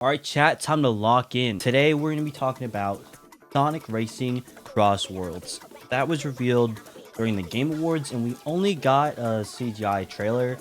All right, chat, time to lock in. Today, we're going to be talking about Sonic Racing CrossWorlds. That was revealed during the Game Awards, and we only got a CGI trailer,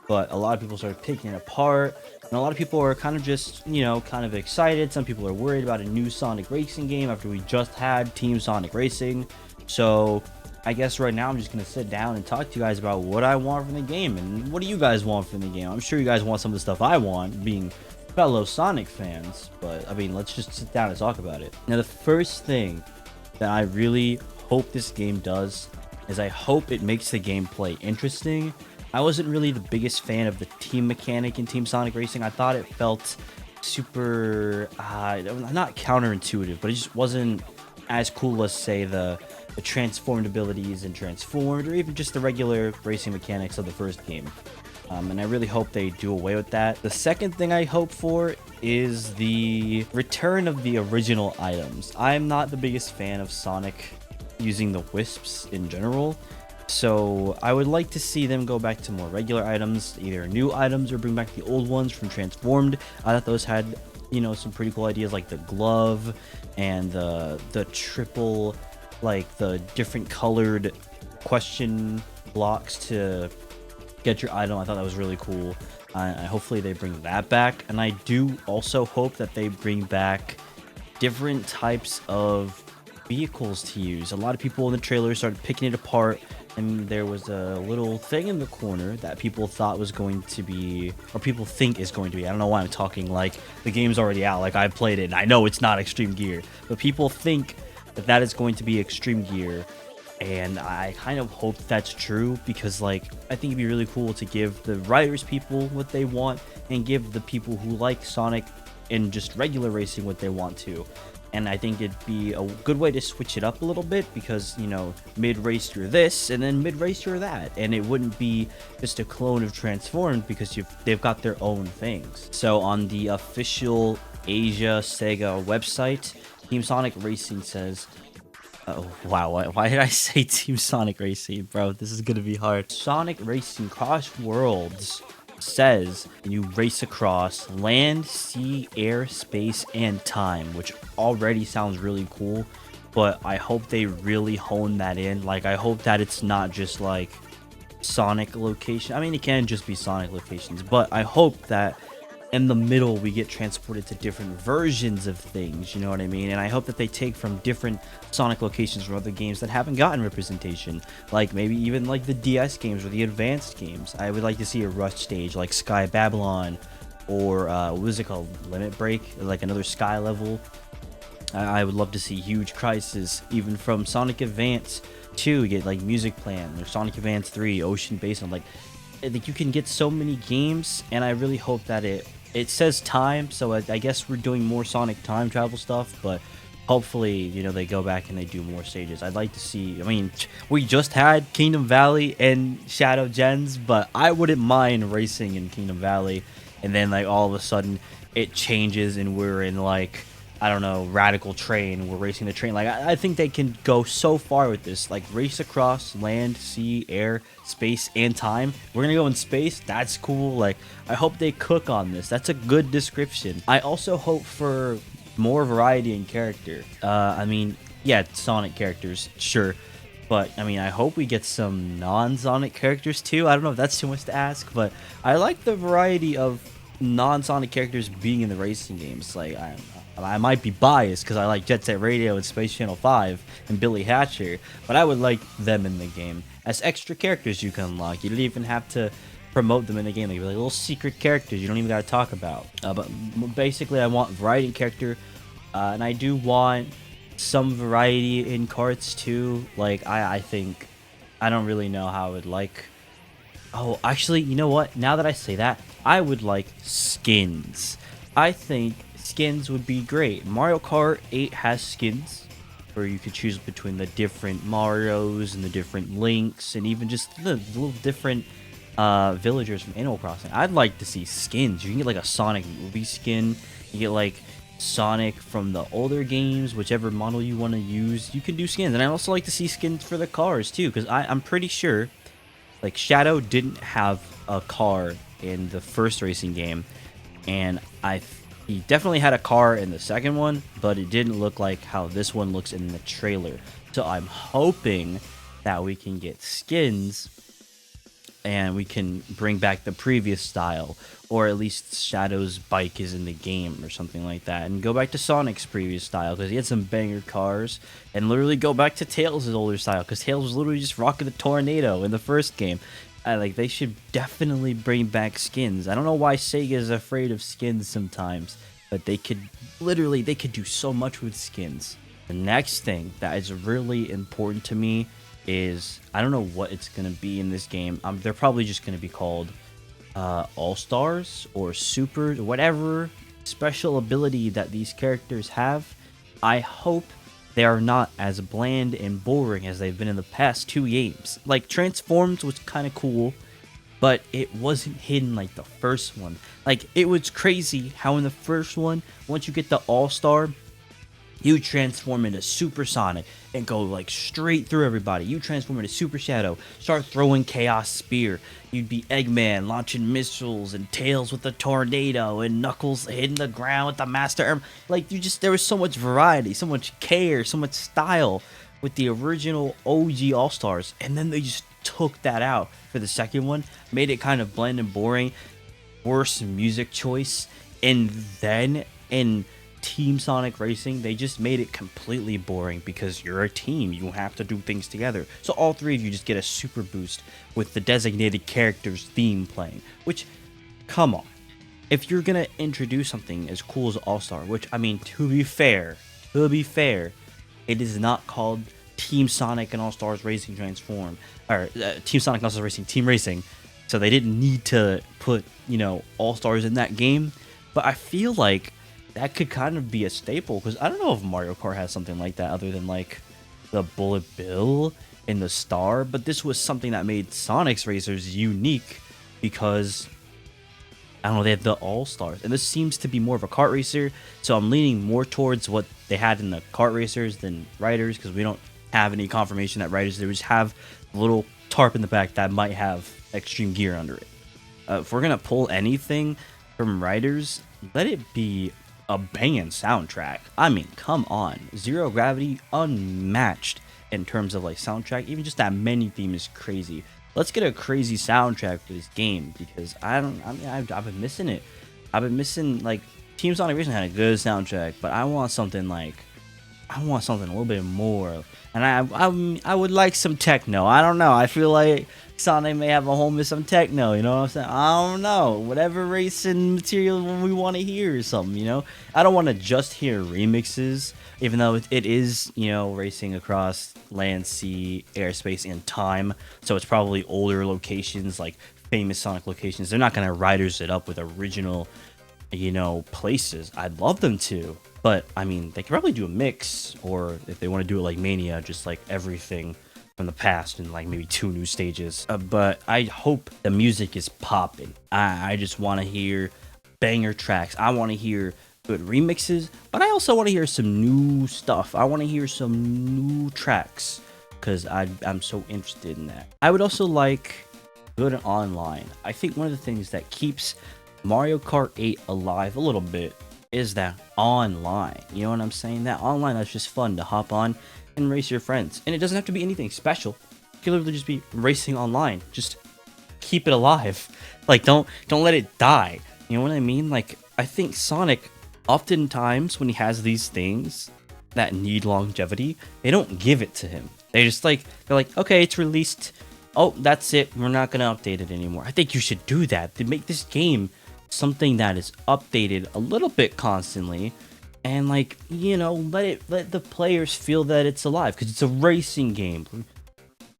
but a lot of people started picking it apart, and a lot of people are kind of just, kind of excited. Some people are worried about a new Sonic Racing game after we just had Team Sonic Racing. So, I guess right now I'm just going to sit down and talk to you guys about what I want from the game, and what do you guys want from the game. I'm sure you guys want some of the stuff I want, being fellow Sonic fans, but I mean, let's just sit down and talk about it. Now, the first thing that I really hope this game does is I hope it makes the gameplay interesting. I wasn't really the biggest fan of the team mechanic in Team Sonic Racing. I thought it felt super, not counterintuitive, but it just wasn't as cool as, say, the transformed abilities in Transformed, or even just the regular racing mechanics of the first game. And I really hope they do away with that. The second thing I hope for is the return of the original items. I'm not the biggest fan of Sonic using the Wisps in general, so I would like to see them go back to more regular items, either new items or bring back the old ones from Transformed. I thought those had, some pretty cool ideas, like the glove and the triple, like the different colored question blocks to get your item. I thought that was really cool. Hopefully they bring that back, and I do also hope that they bring back different types of vehicles to use. A lot of people in the trailer started picking it apart, and there was a little thing in the corner that people thought was going to be, or people think is going to be. I don't know why I'm talking like the game's already out, like I've played it and I know it's not Extreme Gear, but people think that is going to be Extreme Gear. And I kind of hope that's true, because I think it'd be really cool to give the writers people what they want, and give the people who like Sonic and just regular racing what they want to. And I think it'd be a good way to switch it up a little bit, because mid-race you're this, and then mid-race you're that, and it wouldn't be just a clone of Transformed, because they've got their own things. So on the official Asia Sega website, Team Sonic Racing says, oh, wow, why did I say Team Sonic Racing, bro? This is gonna be hard. Sonic Racing CrossWorlds says you race across land, sea, air, space, and time, which already sounds really cool, but I hope they really hone that in. I hope that it's not just like Sonic location. I mean, it can just be Sonic locations, but I hope that in the middle we get transported to different versions of things, you know what I mean? And I hope that they take from different Sonic locations from other games that haven't gotten representation, like maybe even like the DS games or the advanced games. I would like to see a Rush stage like Sky Babylon, or what was it called, Limit Break, like another Sky level. I would love to see Huge Crisis, even from Sonic Advance 2, get like Music Plan, or Sonic Advance 3, Ocean Basin. I think you can get so many games, and I really hope that it says time, so I guess we're doing more Sonic time travel stuff, but hopefully, they go back and they do more stages. I'd like to see, I mean, we just had Kingdom Valley and Shadow Gens, but I wouldn't mind racing in Kingdom Valley, and then all of a sudden it changes and we're in I don't know, Radical Train, we're racing the train. I think they can go so far with this, race across land, sea, air, space, and time. We're gonna go in space. That's cool. I hope they cook on this. That's a good description. I also hope for more variety in character. I mean, yeah, Sonic characters, sure, but I mean, I hope we get some non-Sonic characters too. I don't know if that's too much to ask, but I like the variety of non-Sonic characters being in the racing games. I might be biased because I like Jet Set Radio and Space Channel 5 and Billy Hatcher, but I would like them in the game as extra characters you can unlock. You don't even have to promote them in the game. They can be little secret characters you don't even got to talk about. But basically, I want variety in character, and I do want some variety in carts too. I think, I don't really know how I would like. Oh, actually, you know what? Now that I say that, I would like skins. I think skins would be great. Mario Kart 8 has skins where you could choose between the different Marios and the different Links, and even just the little different villagers from Animal Crossing. I'd like to see skins. You can get a Sonic movie skin. You get Sonic from the older games, whichever model you want to use. You can do skins. And I also like to see skins for the cars too, because I'm pretty sure Shadow didn't have a car in the first racing game, and He definitely had a car in the second one, but it didn't look like how this one looks in the trailer. So I'm hoping that we can get skins and we can bring back the previous style, or at least Shadow's bike is in the game or something like that, and go back to Sonic's previous style because he had some banger cars, and literally go back to Tails' older style because Tails was literally just rocking the tornado in the first game. They should definitely bring back skins. I don't know why Sega is afraid of skins sometimes, but they could do so much with skins. The next thing that is really important to me is, I don't know what it's gonna be in this game. They're probably just gonna be called All Stars or Super, whatever special ability that these characters have. I hope they are not as bland and boring as they've been in the past 2 games. Like, Transforms was kind of cool, but it wasn't hidden like the first one. Like, it was crazy how in the first one, once you get the All-Star, you transform into Super Sonic and go like straight through everybody. You transform into Super Shadow, start throwing Chaos Spear. You'd be Eggman launching missiles, and Tails with the tornado, and Knuckles hitting the ground with the Master Arm. Like, there was so much variety, so much care, so much style with the original OG All-Stars. And then they just took that out for the second one, made it kind of bland and boring, worse music choice, and then in Team Sonic Racing, they just made it completely boring because you're a team. You have to do things together. So all 3 of you just get a super boost with the designated character's theme playing. Which, come on. If you're going to introduce something as cool as All-Star, which, I mean, to be fair, it is not called Team Sonic and All-Stars Racing Transform. Or Team Sonic and All-Stars Racing Team Racing. So they didn't need to put, All-Stars in that game. But I feel like that could kind of be a staple, because I don't know if Mario Kart has something like that other than like the Bullet Bill and the Star, but this was something that made Sonic's Racers unique because, I don't know, they had the All-Stars, and this seems to be more of a kart racer, so I'm leaning more towards what they had in the kart racers than Riders, because we don't have any confirmation that Riders, they just have a little tarp in the back that might have extreme gear under it. If we're gonna pull anything from Riders, let it be a banging soundtrack. I mean, come on. Zero Gravity, unmatched in terms of like soundtrack. Even just that menu theme is crazy. Let's get a crazy soundtrack for this game, because I've been missing it. I've been missing, like, Team Sonic Racing had a good soundtrack, but I want something a little bit more. And I would like some techno. I don't know. I feel like Sonic may have a home with some techno, you know what I'm saying? I don't know. Whatever racing material we want to hear or something, I don't want to just hear remixes, even though it is, racing across land, sea, airspace, and time. So it's probably older locations, like famous Sonic locations. They're not going to Riders it up with original, places. I'd love them to. But, I mean, they could probably do a mix, or if they want to do it like Mania, just like everything from the past and like maybe 2 new stages. But I hope the music is popping. I just want to hear banger tracks. I want to hear good remixes, but I also want to hear some new stuff. I want to hear some new tracks, because I'm so interested in that. I would also like good online. I think one of the things that keeps Mario Kart 8 alive a little bit is that online. You know what I'm saying? That online that's just fun to hop on and race your friends. And it doesn't have to be anything special. It can literally just be racing online. Just keep it alive. Like, don't let it die. You know what I mean? Like, I think Sonic, oftentimes when he has these things that need longevity, they don't give it to him. They're like, okay, it's released. Oh, that's it. We're not going to update it anymore. I think you should do that to make this game something that is updated a little bit constantly, and let the players feel that it's alive, because it's a racing game.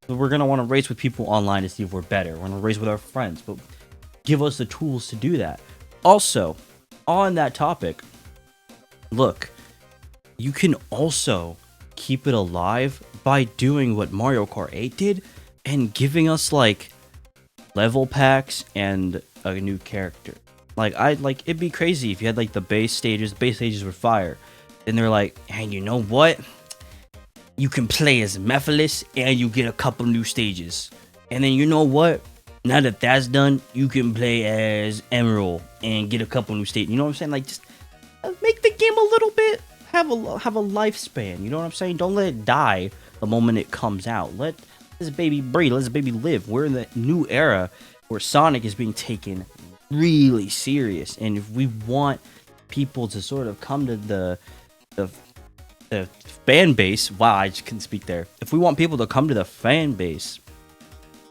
We're gonna want to race with people online to see if we're better. We're gonna race with our friends, but give us the tools to do that. Also, on that topic, look, you can also keep it alive by doing what Mario Kart 8 did and giving us like level packs and a new character. It'd be crazy if you had like the base stages. The base stages were fire, and they're like, hey, you know what? You can play as Mephiles and you get a couple new stages. And then you know what? Now that that's done, you can play as Emerald and get a couple new stages. You know what I'm saying? Like, just them a little bit, have a lifespan. You know what I'm saying? Don't let it die the moment it comes out. Let this baby breathe. Let this baby live. We're in the new era where Sonic is being taken really serious, and if we want people to sort of come to the fan base, wow, I just couldn't speak there. If we want people to come to the fan base,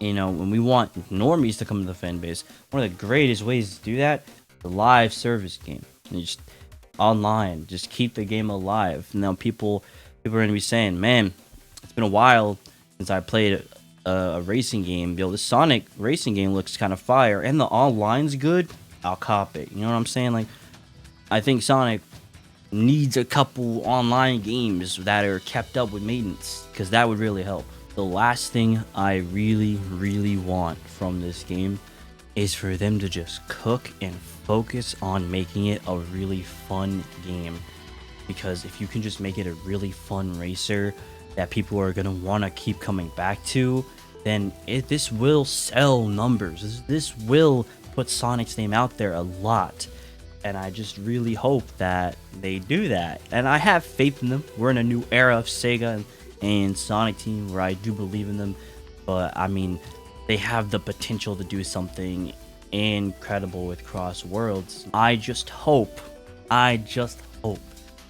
you know, when we want normies to come to the fan base, one of the greatest ways to do that, the live service game. You just online, just keep the game alive. Now people are gonna be saying, man, it's been a while since I played a racing game. Yo, the Sonic racing game looks kind of fire, and the online's good. I'll cop it. You know what I'm saying? Like, I think Sonic needs a couple online games that are kept up with maintenance, because that would really help. The last thing I really want from this game is for them to just cook and focus on making it a really fun game. Because if you can just make it a really fun racer that people are going to want to keep coming back to, then this will sell numbers. This will put Sonic's name out there a lot. And I just really hope that they do that. And I have faith in them. We're in a new era of Sega and Sonic Team where I do believe in them. But I mean, they have the potential to do something incredible with CrossWorlds. I just hope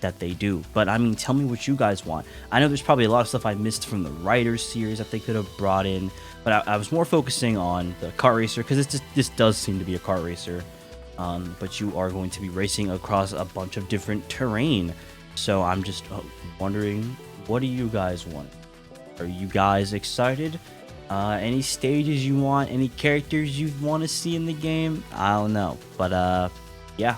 that they do. But I mean, tell me what you guys want. I know there's probably a lot of stuff I missed from the Riders series that they could have brought in, but I was more focusing on the kart racer, because this does seem to be a kart racer. But you are going to be racing across a bunch of different terrain. So I'm just wondering, what do you guys want? Are you guys excited? Any stages you want? Any characters you want to see in the game? I don't know. But yeah,